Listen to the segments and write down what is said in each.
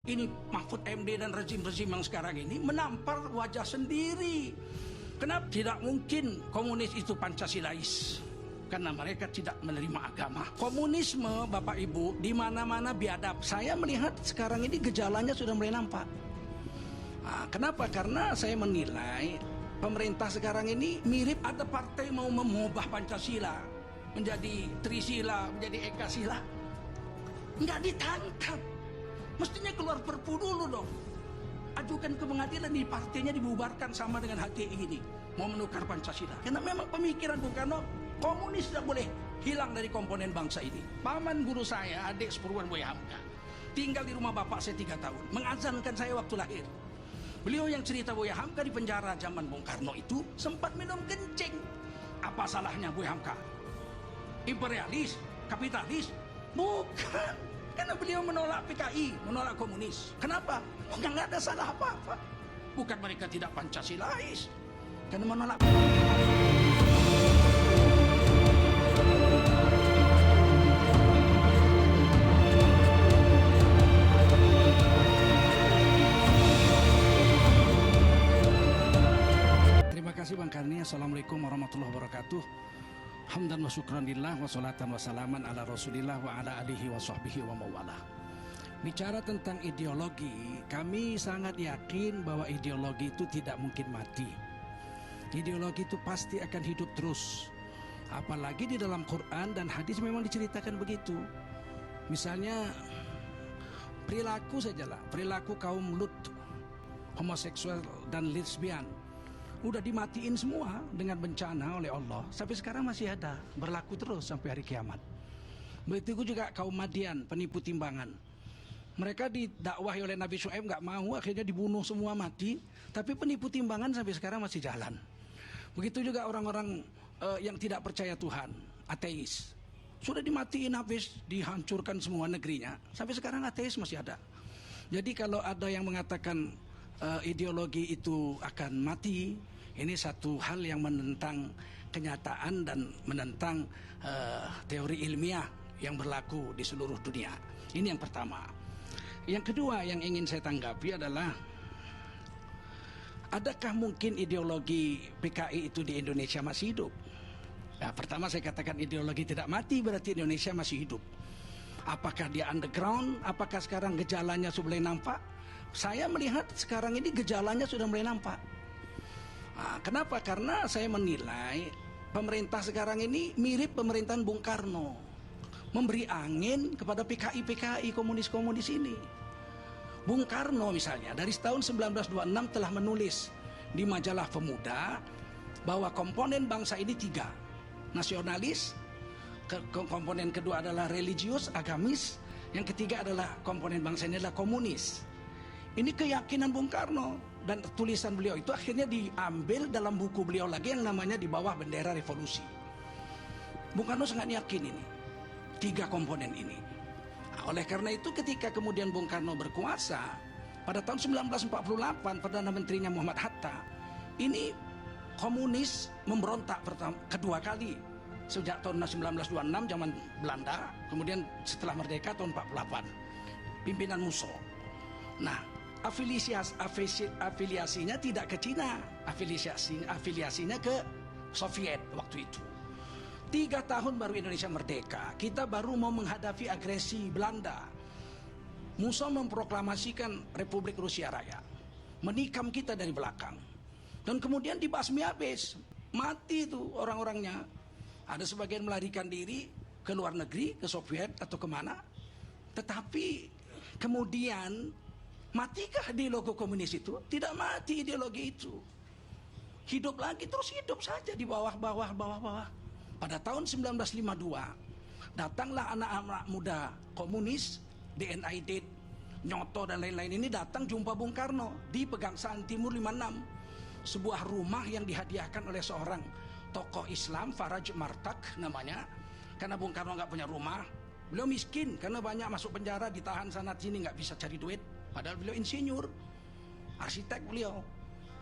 Ini Mahfud MD dan rezim-rezim yang sekarang ini menampar wajah sendiri. Kenapa? Tidak mungkin komunis itu Pancasilais, karena mereka tidak menerima agama. Komunisme, Bapak Ibu, di mana-mana biadab. Saya melihat sekarang ini gejalanya sudah mulai nampak. Kenapa? Karena saya menilai pemerintah sekarang ini mirip ada partai mau mengubah Pancasila menjadi Trisila, menjadi Ekasila. Nggak ditangkap. Mestinya keluar perpu dulu dong. Ajukan ke pengadilan, di partainya dibubarkan sama dengan HTI ini. Mau menukar Pancasila. Karena memang pemikiran Bung Karno, komunis tidak boleh hilang dari komponen bangsa ini. Paman guru saya, adik sepuruan Buya Hamka, tinggal di rumah bapak saya 3 tahun. Mengazankan saya waktu lahir. Beliau yang cerita Buya Hamka di penjara zaman Bung Karno itu sempat minum kencing. Apa salahnya Buya Hamka? Imperialis? Kapitalis? Bukan. Karena beliau menolak PKI, menolak komunis. Kenapa? Nggak ada salah apa-apa. Bukan mereka tidak Pancasilais, karena menolak. Terima kasih Bang Karni. Assalamualaikum warahmatullahi wabarakatuh. Hamdan wa syukran lillah wa salatan wa salaman ala rasulillah wa ala alihi wa sahbihi wa mawalah. Bicara tentang ideologi, kami sangat yakin bahwa ideologi itu tidak mungkin mati. Ideologi itu pasti akan hidup terus. Apalagi di dalam Quran dan hadis memang diceritakan begitu. Misalnya perilaku sajalah, perilaku kaum Lut, homoseksual dan lesbian, udah dimatiin semua dengan bencana oleh Allah. Sampai sekarang masih ada, berlaku terus sampai hari kiamat. Begitu juga kaum Madian, penipu timbangan. Mereka didakwahi oleh Nabi Syuaib, nggak mau, akhirnya dibunuh semua, mati. Tapi penipu timbangan sampai sekarang masih jalan. Begitu juga orang-orang yang tidak percaya Tuhan, ateis, sudah dimatiin habis, dihancurkan semua negerinya. Sampai sekarang ateis masih ada. Jadi kalau ada yang mengatakan ideologi itu akan mati, ini satu hal yang menentang kenyataan dan menentang teori ilmiah yang berlaku di seluruh dunia. Ini yang pertama. Yang kedua yang ingin saya tanggapi adalah, adakah mungkin ideologi PKI itu di Indonesia masih hidup? Nah, pertama saya katakan ideologi tidak mati, berarti Indonesia masih hidup. Apakah dia underground? Apakah sekarang gejalanya sudah mulai nampak? Saya melihat sekarang ini gejalanya sudah mulai nampak. Kenapa? Karena saya menilai pemerintah sekarang ini mirip pemerintahan Bung Karno, memberi angin kepada PKI komunis-komunis ini. Bung Karno misalnya dari tahun 1926 telah menulis di majalah Pemuda bahwa komponen bangsa ini 3. Nasionalis, komponen kedua adalah religius, agamis, yang ketiga adalah komponen bangsa ini adalah komunis. Ini keyakinan Bung Karno, dan tulisan beliau itu akhirnya diambil dalam buku beliau lagi yang namanya Di Bawah Bendera Revolusi. Bung Karno sangat yakin ini 3 komponen ini. Oleh karena itu ketika kemudian Bung Karno berkuasa pada tahun 1948, Perdana Menterinya Muhammad Hatta, ini komunis memberontak kedua kali sejak tahun 1926 zaman Belanda, kemudian setelah merdeka tahun 48 pimpinan Musso. Nah, afiliasinya tidak ke Cina, afiliasinya ke Soviet waktu itu. 3 tahun baru Indonesia merdeka, kita baru mau menghadapi agresi Belanda. Musso memproklamasikan Republik Rusia Raya, menikam kita dari belakang, dan kemudian dibasmi habis, mati itu orang-orangnya. Ada sebagian melarikan diri ke luar negeri, ke Soviet atau kemana. Tetapi kemudian matikah ideologi komunis itu? Tidak mati ideologi itu. Hidup lagi, terus hidup saja di bawah. Pada tahun 1952, datanglah anak-anak muda komunis, DNID, Nyoto dan lain-lain ini datang jumpa Bung Karno di Pegangsaan Timur 56. Sebuah rumah yang dihadiahkan oleh seorang tokoh Islam, Faraj Martak namanya. Karena Bung Karno nggak punya rumah, beliau miskin karena banyak masuk penjara, ditahan sana sini, nggak bisa cari duit. Padahal beliau insinyur, arsitek beliau,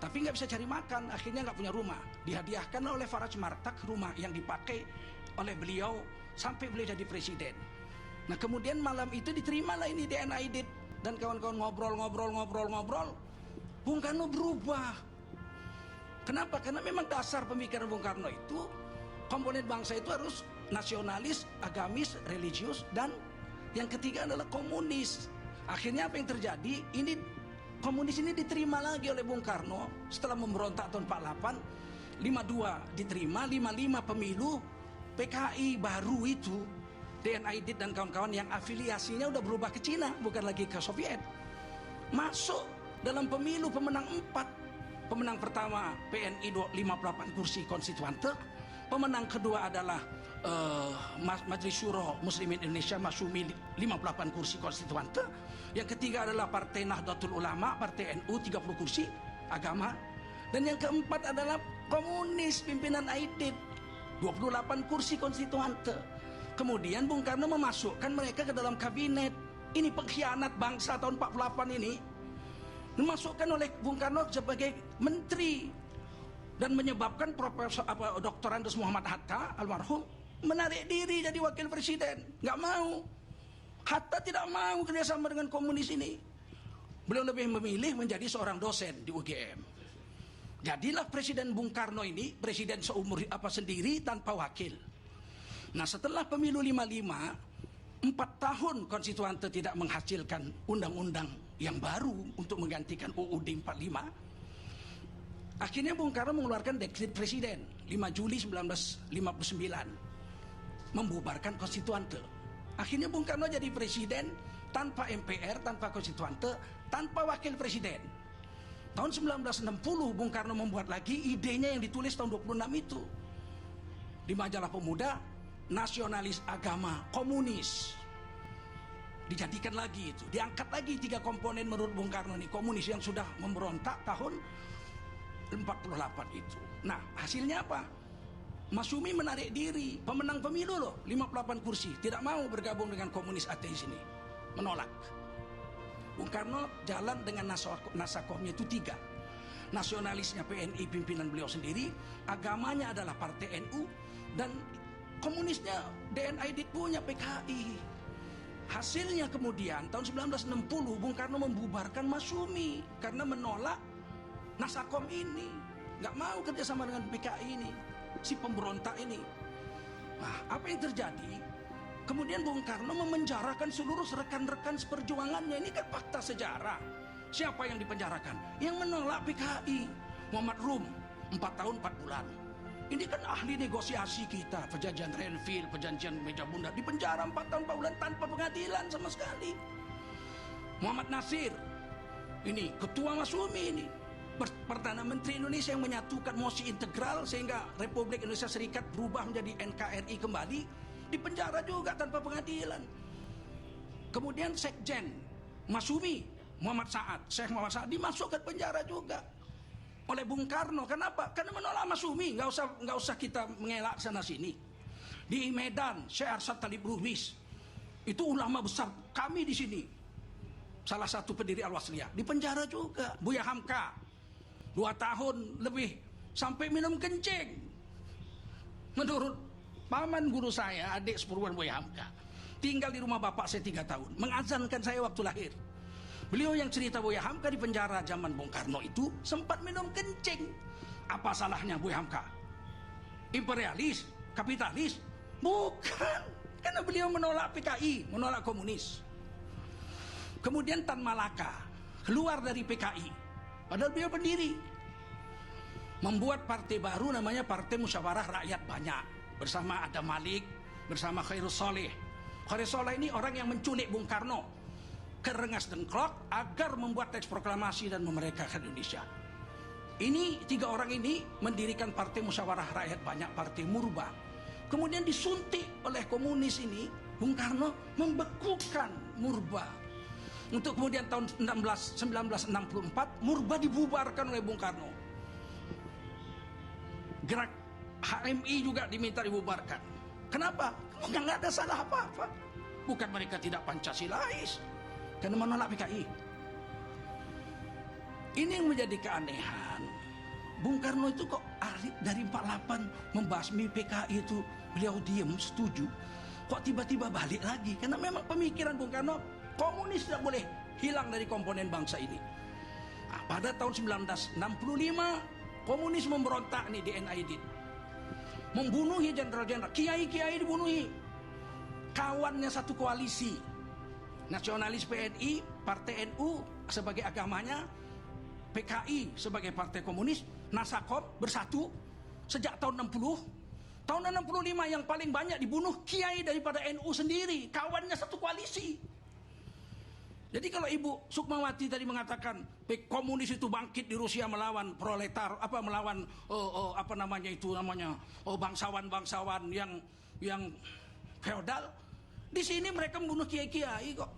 tapi nggak bisa cari makan, akhirnya nggak punya rumah. Dihadiahkan oleh Faraj Martak rumah yang dipakai oleh beliau sampai beliau jadi presiden. Nah kemudian malam itu diterimalah ini DNID dan kawan-kawan ngobrol, Bung Karno berubah. Kenapa? Karena memang dasar pemikiran Bung Karno itu, komponen bangsa itu harus nasionalis, agamis, religius, dan yang ketiga adalah komunis. Akhirnya apa yang terjadi? Komunis ini diterima lagi oleh Bung Karno setelah memberontak tahun 48, 52 diterima, 55 pemilu, PKI baru itu, DN Aidit dan kawan-kawan yang afiliasinya udah berubah ke Cina, bukan lagi ke Soviet, masuk dalam pemilu pemenang 4. Pemenang pertama PNI 58 kursi konstituante, pemenang kedua adalah Majelis Syuro Muslimin Indonesia Masyumi 58 kursi konstituante, yang ketiga adalah Partai Nahdlatul Ulama, Partai NU 30 kursi agama, dan yang keempat adalah komunis pimpinan Aidit 28 kursi konstituante. Kemudian Bung Karno memasukkan mereka ke dalam kabinet. Ini pengkhianat bangsa tahun 48 ini dimasukkan oleh Bung Karno sebagai menteri dan menyebabkan Dr. Andes Muhammad Hatta almarhum menarik diri jadi wakil presiden. Nggak mau. Hatta tidak mau kerjasama dengan komunis ini. Beliau lebih memilih menjadi seorang dosen di UGM. Jadilah Presiden Bung Karno ini presiden seumur sendiri tanpa wakil. Nah, setelah pemilu 55, 4 tahun konstituante tidak menghasilkan undang-undang yang baru untuk menggantikan UUD 45. Akhirnya Bung Karno mengeluarkan dekret presiden 5 Juli 1959 membubarkan konstituante. Akhirnya Bung Karno jadi presiden tanpa MPR, tanpa konstituante, tanpa wakil presiden. Tahun 1960 Bung Karno membuat lagi idenya yang ditulis tahun 26 itu di majalah Pemuda, nasionalis agama komunis. Dijadikan lagi itu, diangkat lagi 3 komponen menurut Bung Karno nih, komunis yang sudah memberontak tahun 48 itu. Nah, hasilnya apa? Masyumi menarik diri, pemenang pemilu loh, 58 kursi, tidak mau bergabung dengan komunis ateis ini, menolak. Bung Karno jalan dengan nasakohnya itu 3. Nasionalisnya PNI pimpinan beliau sendiri, agamanya adalah Partai NU, dan komunisnya DN Aidit punya PKI. Hasilnya kemudian tahun 1960 Bung Karno membubarkan Masyumi karena menolak nasakom ini, nggak mau kerjasama dengan PKI ini, si pemberontak ini. Nah, apa yang terjadi? Kemudian Bung Karno memenjarakan seluruh rekan-rekan seperjuangannya. Ini kan fakta sejarah. Siapa yang dipenjarakan? Yang menolak PKI. Muhammad Rum 4 tahun 4 bulan. Ini kan ahli negosiasi kita, perjanjian Renville, perjanjian Meja Bundar, di penjara 4 tahun 4 bulan tanpa pengadilan sama sekali. Muhammad Nasir, ini ketua Masyumi ini, Perdana Menteri Indonesia yang menyatukan mosi integral sehingga Republik Indonesia Serikat berubah menjadi NKRI kembali, di penjara juga tanpa pengadilan. Kemudian Sekjen Masyumi, Muhammad Saad, Syekh Muhammad Saad dimasukkan penjara juga oleh Bung Karno. Kenapa? Karena menolak Masyumi. Nggak usah kita mengelak sana sini. Di Medan, Syekh Arsyad Talib Lubis, itu ulama besar kami di sini, salah satu pendiri Al-Wasliyah, di penjara juga. Buya Hamka 2 tahun lebih sampai minum kencing. Menurut paman guru saya, adik sepupuan Buya Hamka, tinggal di rumah bapak saya 3 tahun, mengazankan saya waktu lahir. Beliau yang cerita Buya Hamka di penjara zaman Bung Karno itu sempat minum kencing. Apa salahnya Buya Hamka? Imperialis? Kapitalis? Bukan. Karena beliau menolak PKI, menolak komunis. Kemudian Tan Malaka keluar dari PKI, padahal beliau pendiri, membuat partai baru namanya Partai Musyawarah Rakyat Banyak bersama Adam Malik, bersama Khairul Soleh. Khairul Soleh ini orang yang menculik Bung Karno ke Rengas Dengklok agar membuat teks proklamasi dan memerdekakan Indonesia. Ini 3 orang ini mendirikan Partai Musyawarah Rakyat Banyak, Partai Murba. Kemudian disuntik oleh komunis ini, Bung Karno membekukan Murba. Untuk kemudian tahun 1964 Murba dibubarkan oleh Bung Karno. Gerak HMI juga diminta dibubarkan. Kenapa? Nggak ada salah apa-apa. Bukan mereka tidak Pancasilais, karena menolak PKI. Ini yang menjadi keanehan. Bung Karno itu kok dari 48 membasmi PKI itu beliau diam, setuju. Kok tiba-tiba balik lagi? Karena memang pemikiran Bung Karno, komunis tidak boleh hilang dari komponen bangsa ini. Nah, pada tahun 1965 komunis memberontak nih di NID, membunuhi jenderal-jenderal, kiai-kiai dibunuhi. Kawannya satu koalisi, nasionalis PNI, Partai NU sebagai agamanya, PKI sebagai partai komunis, Nasakom bersatu sejak tahun 60. Tahun 65 yang paling banyak dibunuh kiai daripada NU sendiri, kawannya satu koalisi. Jadi kalau Ibu Sukmawati tadi mengatakan komunis itu bangkit di Rusia melawan proletar, melawan bangsawan-bangsawan yang feodal, di sini mereka membunuh kiai-kiai kok.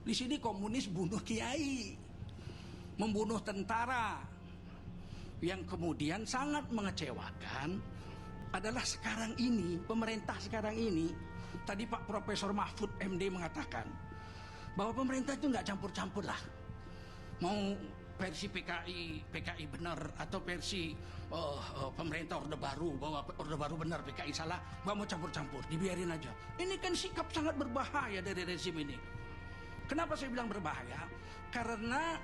Di sini komunis bunuh kiai, membunuh tentara. Yang kemudian sangat mengecewakan adalah sekarang ini, pemerintah sekarang ini, tadi Pak Profesor Mahfud MD mengatakan bahwa pemerintah itu nggak campur-campur lah. Mau versi PKI benar atau versi pemerintah Orde Baru, bahwa Orde Baru benar, PKI salah, nggak mau campur-campur, dibiarin aja. Ini kan sikap sangat berbahaya dari rezim ini. Kenapa saya bilang berbahaya? Karena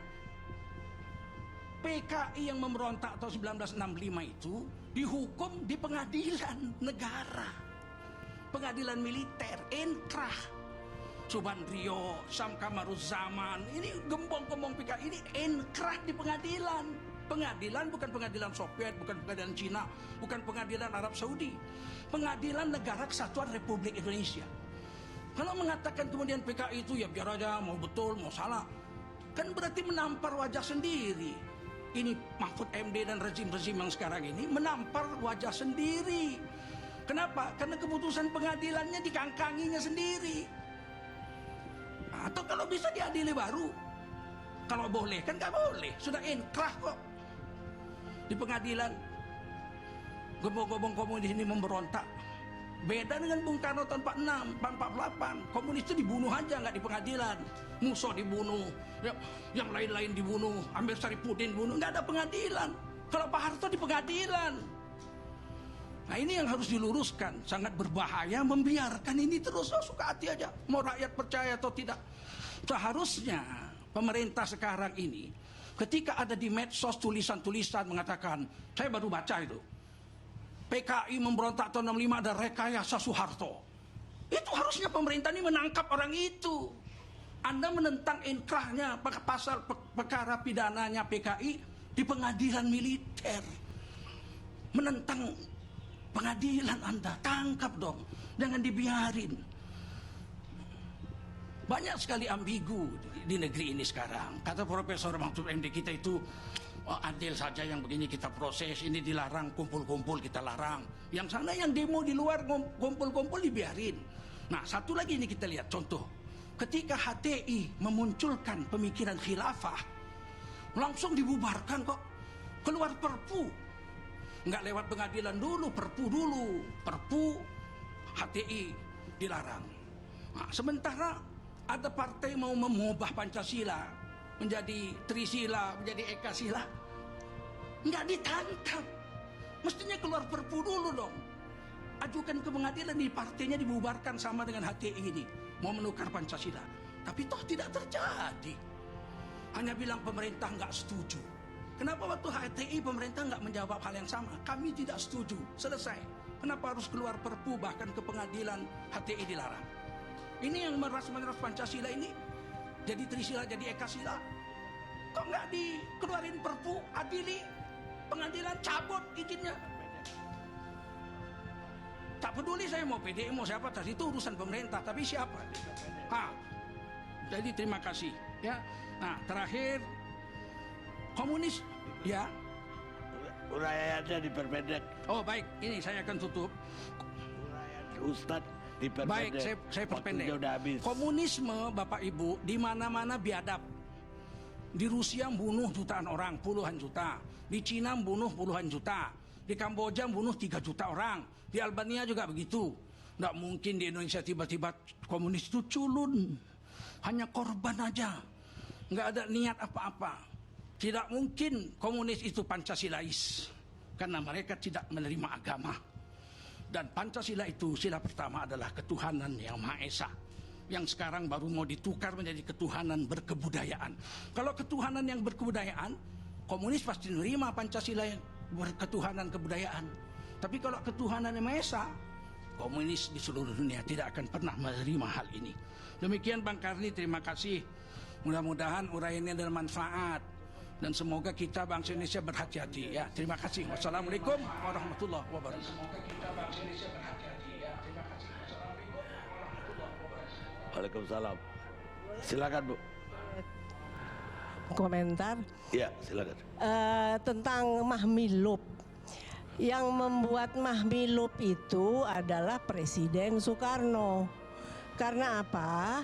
PKI yang memberontak tahun 1965 itu dihukum di pengadilan negara, pengadilan militer, inkrah. Subandrio, Sam Kamaruzzaman, ini gembong-gembong PKI ini inkrah di pengadilan. Pengadilan bukan pengadilan Soviet, bukan pengadilan Cina, bukan pengadilan Arab Saudi, pengadilan Negara Kesatuan Republik Indonesia. Kalau mengatakan kemudian PKI itu ya biar aja, mau betul mau salah, kan berarti menampar wajah sendiri. Ini Mahfud MD dan rezim-rezim yang sekarang ini menampar wajah sendiri. Kenapa? Karena keputusan pengadilannya dikangkanginya sendiri. Atau kalau bisa diadili baru. Kalau boleh, kan nggak boleh. Sudah inkrah kok di pengadilan. Gembong-gembong komunis ini memberontak. Beda dengan Bung Karno tahun 46, 48. Komunis itu dibunuh aja, nggak di pengadilan. Musso dibunuh, yang lain-lain dibunuh, Amir Saripudin dibunuh, nggak ada pengadilan. Kalau Pak Harto di pengadilan. Nah ini yang harus diluruskan. Sangat berbahaya membiarkan ini terus, suka hati aja. Mau rakyat percaya atau tidak. Seharusnya pemerintah sekarang ini, ketika ada di medsos tulisan-tulisan mengatakan, saya baru baca itu, PKI memberontak tahun 65 ada rekayasa Soeharto. Itu harusnya pemerintah ini menangkap orang itu. Anda menentang inkrahnya pasal perkara pidananya PKI di pengadilan militer. Menentang pengadilan Anda, tangkap dong. Jangan dibiarin. Banyak sekali ambigu di negeri ini sekarang. Kata Profesor Mahfud MD, kita itu adil saja, yang begini kita proses, ini dilarang kumpul-kumpul kita larang. Yang sana yang demo di luar kumpul-kumpul dibiarin. Nah satu lagi ini kita lihat contoh. Ketika HTI memunculkan pemikiran khilafah, langsung dibubarkan kok. Keluar perpu. Nggak lewat pengadilan dulu, perpu dulu. Perpu HTI dilarang. Nah, sementara ada partai mau mengubah Pancasila menjadi Trisila, menjadi Ekasila, nggak ditangkap. Mestinya keluar perpu dulu dong. Ajukan ke pengadilan, di partainya dibubarkan sama dengan HTI ini, mau menukar Pancasila. Tapi toh tidak terjadi. Hanya bilang pemerintah nggak setuju. Kenapa waktu HTI pemerintah nggak menjawab hal yang sama? Kami tidak setuju. Selesai. Kenapa harus keluar perpu bahkan ke pengadilan HTI dilarang? Ini yang meras Pancasila ini jadi Trisila, jadi Ekasila. Kok nggak dikeluarin perpu, adili, pengadilan cabut izinnya? Tak peduli saya mau PDI, mau siapa, tadi itu urusan pemerintah. Tapi siapa? Jadi terima kasih. Ya. Nah terakhir, komunis, ya. Uraiannya diperpendek. Oh baik, ini saya akan tutup. Uraian Ustadz diperpendek. Baik, saya perpendek. Waktunya udah habis. Komunisme, Bapak Ibu, di mana-mana biadab. Di Rusia membunuh jutaan orang, puluhan juta. Di Cina membunuh puluhan juta. Di Kamboja membunuh 3 juta orang. Di Albania juga begitu. Nggak mungkin di Indonesia tiba-tiba komunis itu culun. Hanya korban aja. Nggak ada niat apa-apa. Tidak mungkin komunis itu Pancasilais. Karena mereka tidak menerima agama. Dan Pancasila itu sila pertama adalah ketuhanan yang Maha Esa. yang sekarang baru mau ditukar menjadi ketuhanan berkebudayaan. Kalau ketuhanan yang berkebudayaan, komunis pasti menerima Pancasila yang berketuhanan kebudayaan. Tapi kalau ketuhanan yang Maha Esa, komunis di seluruh dunia tidak akan pernah menerima hal ini. Demikian Bang Karni, terima kasih. Mudah-mudahan uraiannya ada manfaat. Dan semoga kita bangsa Indonesia berhati-hati ya. Terima kasih. Wassalamualaikum warahmatullahi wabarakatuh. Semoga kita bangsa Indonesia berhati-hati ya. Terima kasih. Wassalamualaikum warahmatullahi wabarakatuh. Waalaikumsalam. Silakan Bu. Komentar. Iya, silakan. Tentang Mahmilub. Yang membuat Mahmilub itu adalah Presiden Soekarno. Karena apa?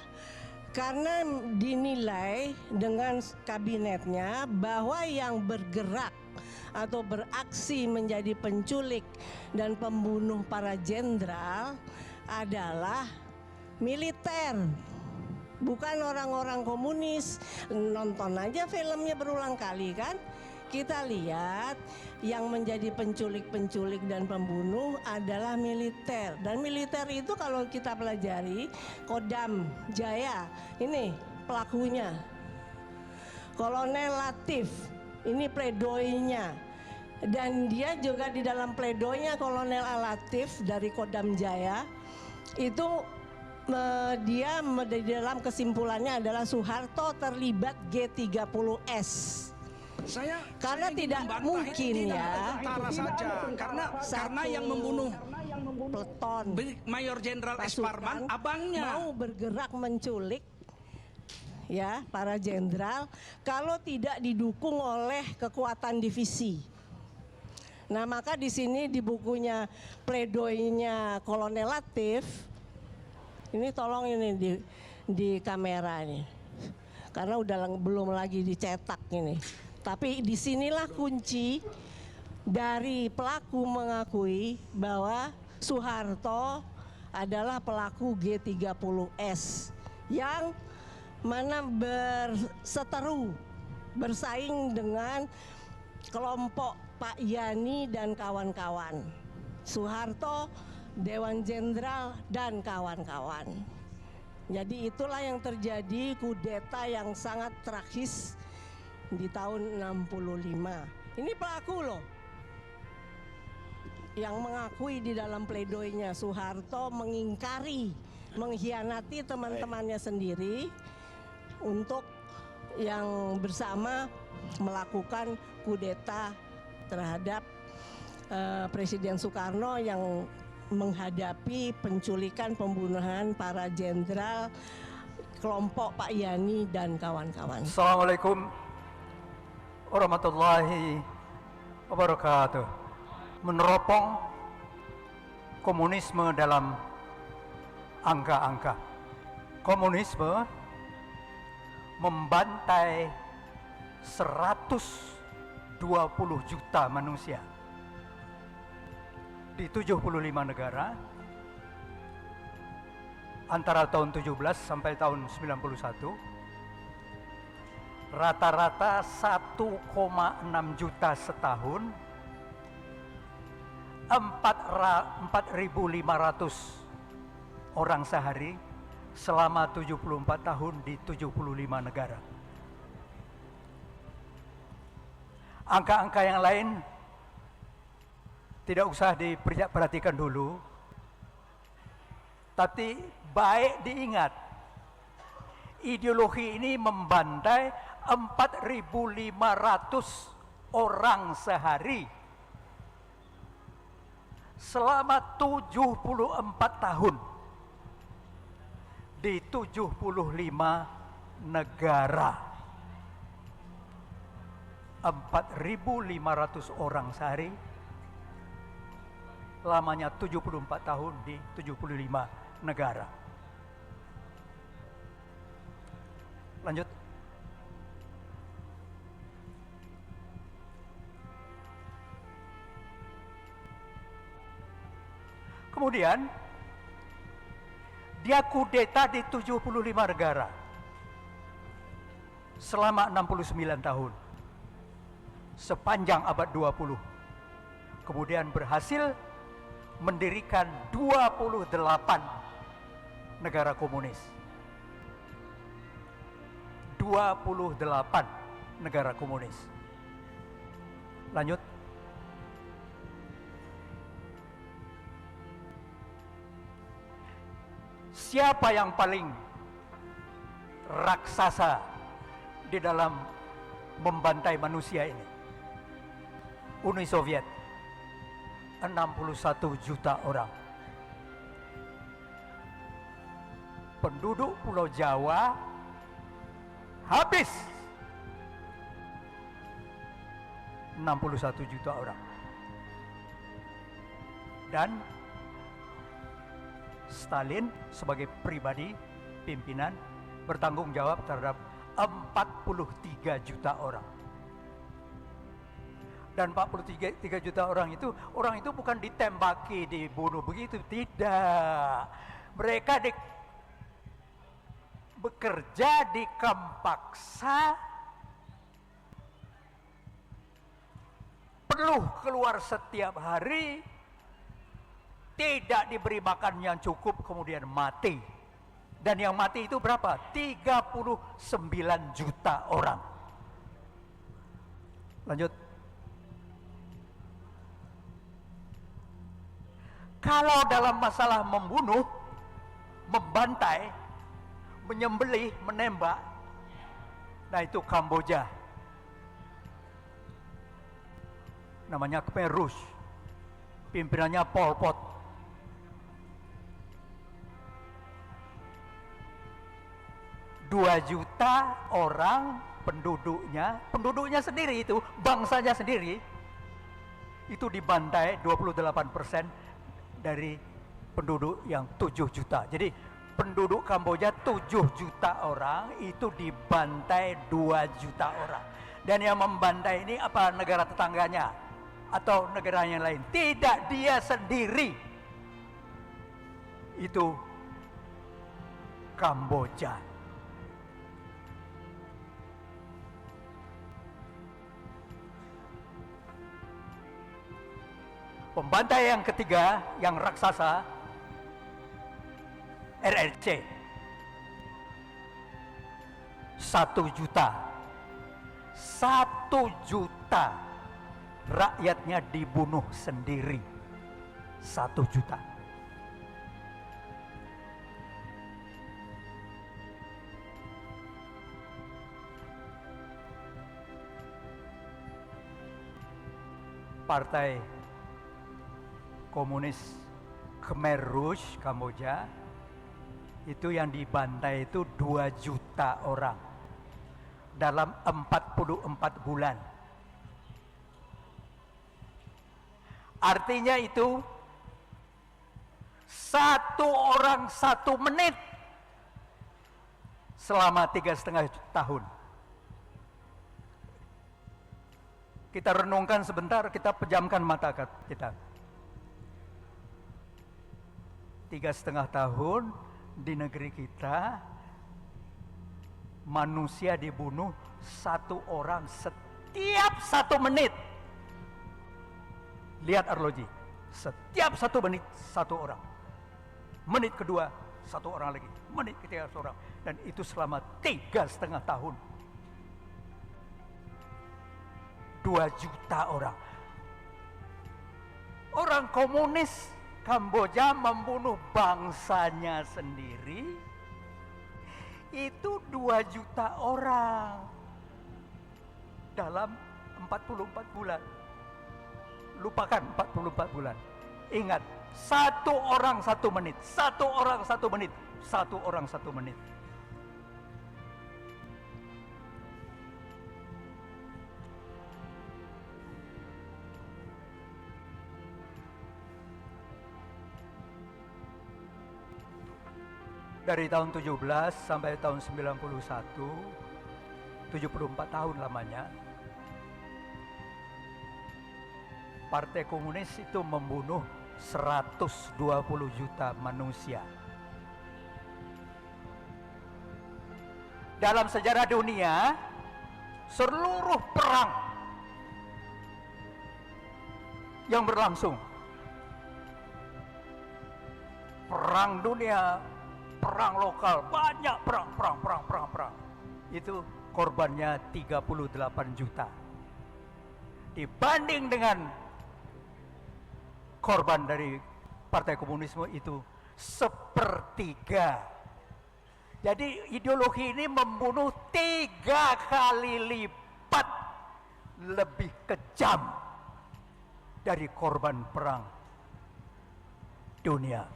Karena dinilai dengan kabinetnya bahwa yang bergerak atau beraksi menjadi penculik dan pembunuh para jenderal adalah militer, bukan orang-orang komunis. Nonton aja filmnya berulang kali kan. Kita lihat yang menjadi penculik-penculik dan pembunuh adalah militer. Dan militer itu kalau kita pelajari, Kodam Jaya, ini pelakunya. Kolonel Latif, ini pledoinya. Dan dia juga di dalam pledoinya Kolonel Latif dari Kodam Jaya, itu dia di dalam kesimpulannya adalah Soeharto terlibat G30S. Karena tidak mungkin ya tentara saja, karena yang membunuh peleton Mayor Jenderal S. Parman pasukan abangnya mau bergerak menculik ya para jenderal kalau tidak didukung oleh kekuatan divisi. Nah, maka di sini di bukunya pledoinya Kolonel Latif, ini tolong ini di kamera ini, karena udah belum lagi dicetak ini. Tapi disinilah kunci dari pelaku mengakui bahwa Soeharto adalah pelaku G30S yang mana berseteru bersaing dengan kelompok Pak Yani dan kawan-kawan. Soeharto, Dewan Jenderal dan kawan-kawan. Jadi itulah yang terjadi, kudeta yang sangat tragis di tahun 65. Ini pelaku loh yang mengakui di dalam pledoinya Soeharto mengingkari, mengkhianati teman-temannya sendiri untuk yang bersama melakukan kudeta terhadap Presiden Soekarno yang menghadapi penculikan pembunuhan para jenderal kelompok Pak Yani dan kawan-kawan. Assalamualaikum warahmatullahi wabarakatuh. Meneropong komunisme dalam angka-angka. Komunisme membantai 120 juta manusia di 75 negara antara tahun 17 sampai tahun 91. Rata-rata 1,6 juta setahun, 4.500 orang sehari selama 74 tahun di 75 negara. Angka-angka yang lain tidak usah diperhatikan dulu, tapi baik diingat, ideologi ini membantai 4.500 orang sehari selama 74 tahun di 75 negara. 4.500 orang sehari lamanya 74 tahun di 75 negara. Lanjut. Kemudian dia kudeta di 75 negara selama 69 tahun sepanjang abad 20. Kemudian berhasil mendirikan 28 negara komunis 28 negara komunis. Lanjut. Siapa yang paling raksasa di dalam membantai manusia ini? Uni Soviet, 61 juta orang. Penduduk Pulau Jawa habis 61 juta orang. Dan Stalin sebagai pribadi pimpinan bertanggung jawab terhadap 43 juta orang. Dan 43 juta orang itu bukan ditembaki, dibunuh begitu, tidak. Mereka bekerja di kamp paksa, perlu keluar setiap hari, tidak diberi makan yang cukup, kemudian mati. Dan yang mati itu berapa? 39 juta orang. Lanjut. Kalau dalam masalah membunuh, membantai, menyembelih, menembak, nah itu Kamboja. Namanya Khmer Rouge. Pimpinannya Pol Pot. 2 juta orang penduduknya sendiri itu, bangsanya sendiri, itu dibantai 28% dari penduduk yang 7 juta. Jadi penduduk Kamboja 7 juta orang itu dibantai 2 juta orang. Dan yang membantai ini apa, negara tetangganya atau negara yang lain? Tidak, dia sendiri. Itu Kamboja. Pembantai yang ketiga, yang raksasa, RRC. 1 juta. 1 juta rakyatnya dibunuh sendiri. 1 juta. Partai Komunis Khmer Rouge Kamboja itu yang dibantai itu 2 juta orang dalam 44 bulan. Artinya itu 1 orang 1 menit selama 3,5 tahun. Kita renungkan sebentar, kita pejamkan mata kita. 3,5 tahun di negeri kita, manusia dibunuh 1 orang setiap 1 menit. Lihat arloji, setiap 1 menit 1 orang. Menit kedua 1 orang lagi, menit ketiga 1 orang. Dan itu selama 3,5 tahun. 2 juta orang. Orang komunis Kamboja membunuh bangsanya sendiri, itu 2 juta orang dalam 44 bulan. Lupakan 44 bulan. Ingat, 1 orang 1 menit, 1 orang 1 menit, 1 orang 1 menit. Dari tahun 17 sampai tahun 91, 74 tahun lamanya, Partai Komunis itu membunuh 120 juta manusia. Dalam sejarah dunia, seluruh perang yang berlangsung, perang dunia, perang lokal, banyak perang. Itu korbannya 38 juta. Dibanding dengan korban dari Partai Komunisme itu sepertiga. Jadi ideologi ini membunuh 3 kali lipat lebih kejam dari korban perang dunia.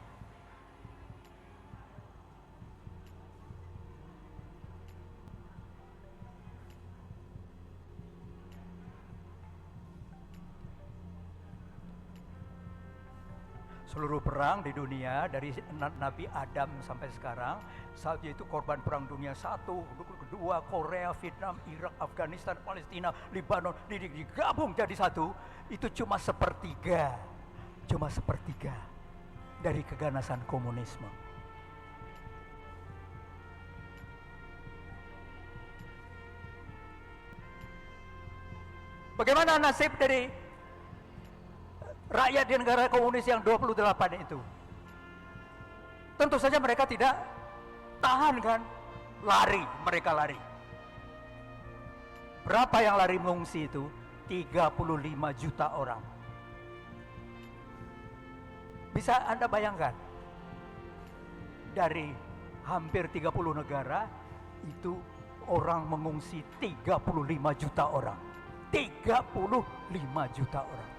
Seluruh perang di dunia dari Nabi Adam sampai sekarang, yaitu korban perang dunia 1, 2, Korea, Vietnam, Irak, Afghanistan, Palestina, Lebanon, digabung jadi satu, itu cuma sepertiga dari keganasan komunisme. Bagaimana nasib dari rakyat di negara komunis yang 28 itu? Tentu saja mereka tidak tahan kan, mereka lari. Berapa yang lari mengungsi itu? 35 juta orang. Bisa Anda bayangkan, dari hampir 30 negara itu orang mengungsi 35 juta orang. 35 juta orang.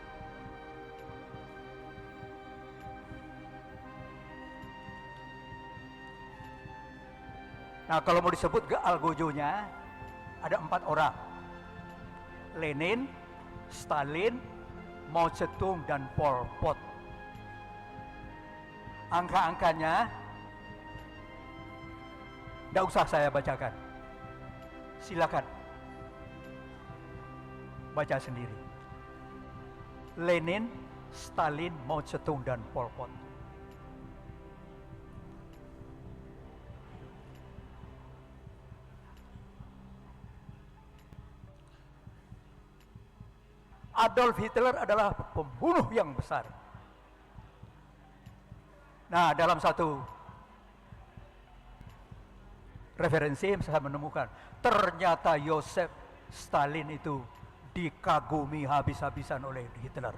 Nah, kalau mau disebut algojonya ada 4 orang. Lenin, Stalin, Mao Zedong, dan Pol Pot. Angka-angkanya tidak usah saya bacakan. Silakan baca sendiri. Lenin, Stalin, Mao Zedong, dan Pol Pot. Adolf Hitler adalah pembunuh yang besar. Nah, dalam satu referensi saya menemukan, ternyata Joseph Stalin itu dikagumi habis-habisan oleh Hitler.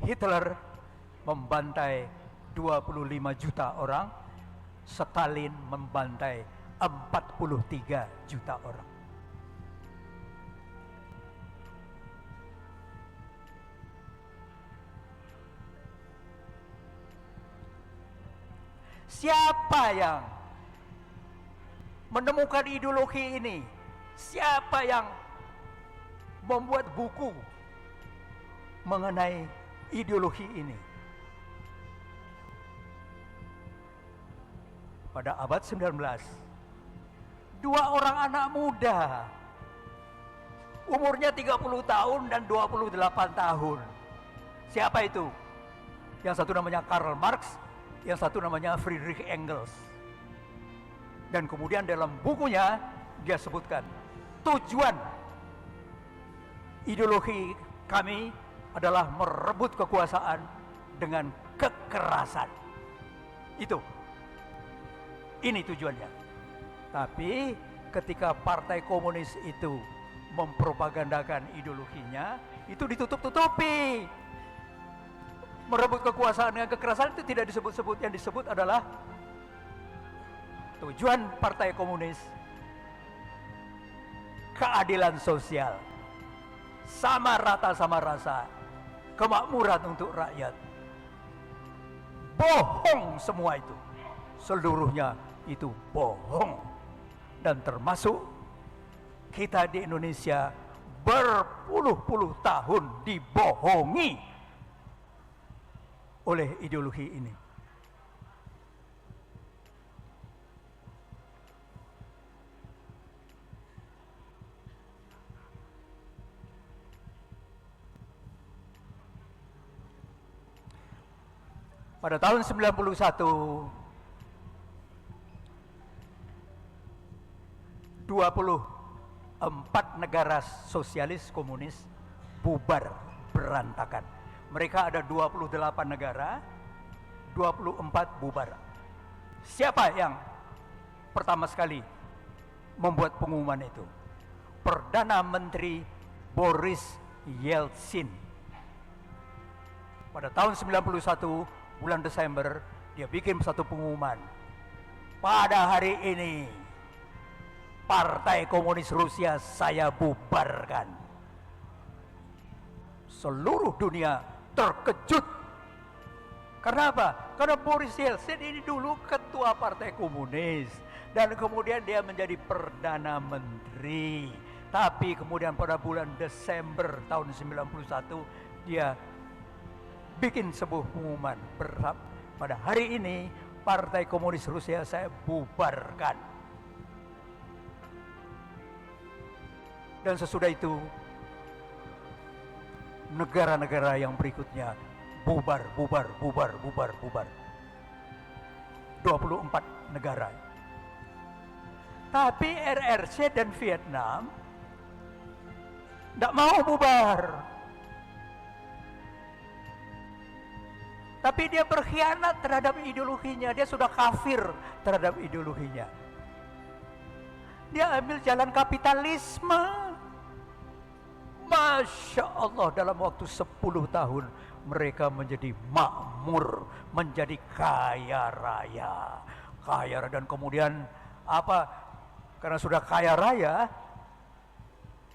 Hitler membantai 25 juta orang, Stalin membantai 43 juta orang. Siapa yang menemukan ideologi ini? Siapa yang membuat buku mengenai ideologi ini? Pada abad 19, 2 orang anak muda, umurnya 30 tahun dan 28 tahun. Siapa itu? Yang satu namanya Karl Marx, yang satu namanya Friedrich Engels. Dan kemudian dalam bukunya dia sebutkan, tujuan ideologi kami adalah merebut kekuasaan dengan kekerasan. Ini tujuannya. Tapi ketika Partai Komunis itu mempropagandakan ideologinya, itu ditutup-tutupi. Merebut kekuasaan dengan kekerasan itu tidak disebut-sebut. Yang disebut adalah tujuan Partai Komunis keadilan sosial, sama rata sama rasa, kemakmuran untuk rakyat. Bohong semua itu, seluruhnya itu bohong. Dan termasuk kita di Indonesia berpuluh-puluh tahun dibohongi oleh ideologi ini. Pada tahun 91, 24 negara sosialis komunis bubar berantakan. Mereka ada 28 negara, 24 bubar. Siapa yang pertama sekali membuat pengumuman itu. Perdana Menteri Boris Yeltsin. Pada tahun 91 bulan Desember dia bikin satu pengumuman. Pada hari ini Partai Komunis Rusia saya bubarkan. Seluruh dunia terkejut. Karena apa? Karena Boris Yeltsin ini dulu ketua Partai Komunis dan kemudian dia menjadi Perdana Menteri. Tapi kemudian pada bulan Desember tahun 91 dia bikin sebuah pengumuman. Pada hari ini Partai Komunis Rusia saya bubarkan. Dan sesudah itu negara-negara yang berikutnya bubar. 24 negara. Tapi RRC dan Vietnam tidak mau bubar. Tapi dia berkhianat terhadap ideologinya. Dia sudah kafir terhadap ideologinya. Dia ambil jalan kapitalisme. Masya Allah, dalam waktu 10 tahun mereka menjadi makmur, menjadi kaya raya. Dan kemudian apa? Karena sudah kaya raya,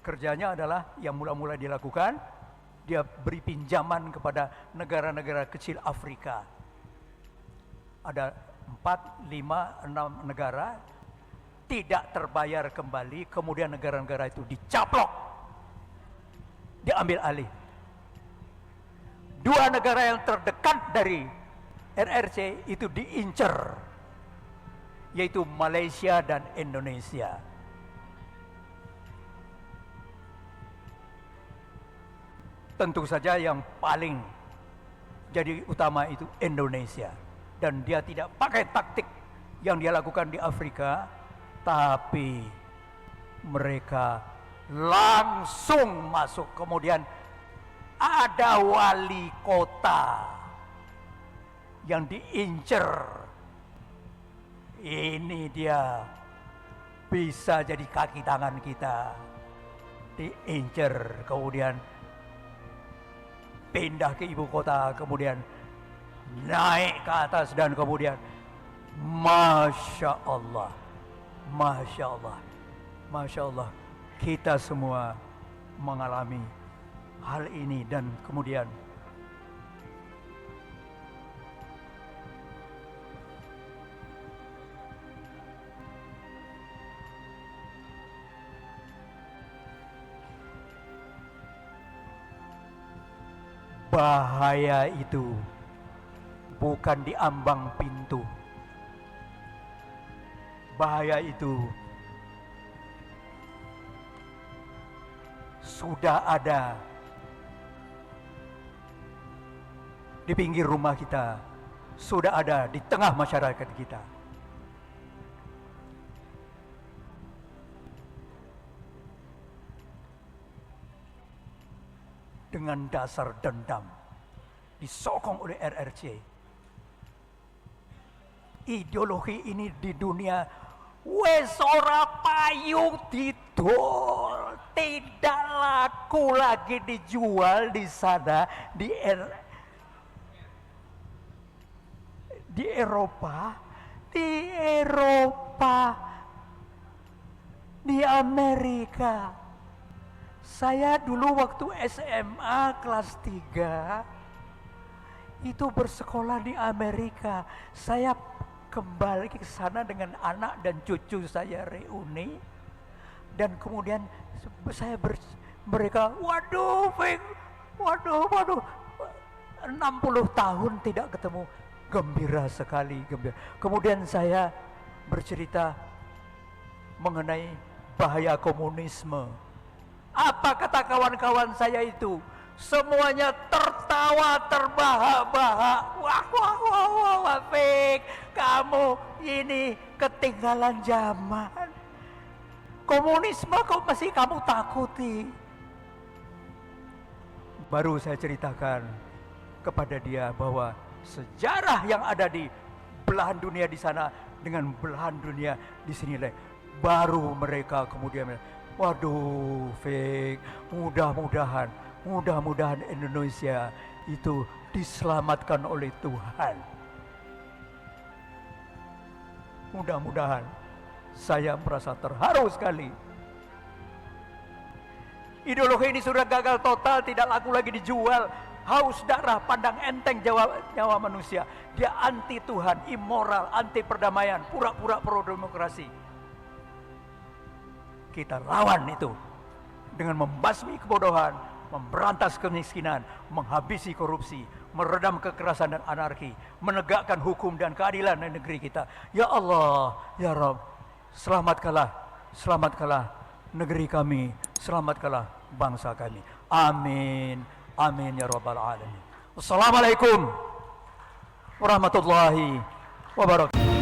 kerjanya adalah yang mula-mula dilakukan, dia beri pinjaman kepada negara-negara kecil Afrika. Ada 4, 5, 6 negara tidak terbayar kembali, kemudian negara-negara itu dicaplok, diambil alih. 2 negara yang terdekat dari RRC itu diincer, yaitu Malaysia dan Indonesia. Tentu saja yang paling jadi utama itu Indonesia. Dan dia tidak pakai taktik yang dia lakukan di Afrika, tapi mereka langsung masuk. Kemudian ada wali kota yang diincer. Ini dia bisa jadi kaki tangan kita. Diincer, kemudian pindah ke ibu kota, kemudian naik ke atas, dan kemudian Masya Allah, Masya Allah, Masya Allah, kita semua mengalami hal ini. Dan kemudian bahaya itu bukan di ambang pintu. Bahaya itu sudah ada di pinggir rumah kita, sudah ada di tengah masyarakat kita. Dengan dasar dendam disokong oleh RRC. Ideologi ini di dunia wes ora payu didol, tidak laku lagi dijual di sana, di Eropa, di Amerika. Saya dulu waktu SMA kelas 3 itu bersekolah di Amerika. Saya kembali ke sana dengan anak dan cucu saya reuni, dan kemudian mereka waduh 60 tahun tidak ketemu, gembira sekali, gembira. Kemudian saya bercerita mengenai bahaya komunisme. Apa kata kawan-kawan saya itu? Semuanya tertawa terbahak-bahak. Wah, Fik, kamu ini ketinggalan zaman. Komunisme kok masih kamu takuti? Baru saya ceritakan kepada dia bahwa sejarah yang ada di belahan dunia di sana dengan belahan dunia di sini baru mereka kemudian, waduh, Fik, mudah-mudahan Indonesia itu diselamatkan oleh Tuhan. Mudah-mudahan. Saya merasa terharu sekali. Ideologi ini sudah gagal total, tidak laku lagi dijual. Haus darah, pandang enteng nyawa manusia. Dia anti Tuhan, immoral, anti perdamaian, pura-pura pro demokrasi. Kita lawan itu dengan membasmi kebodohan, memberantas kemiskinan, menghabisi korupsi, meredam kekerasan dan anarki, menegakkan hukum dan keadilan di negeri kita. Ya Allah, ya Rabb, selamatkanlah negeri kami, selamatkanlah bangsa kami. Amin, amin ya Rabbal Alamin. Wassalamualaikum warahmatullahi wabarakatuh.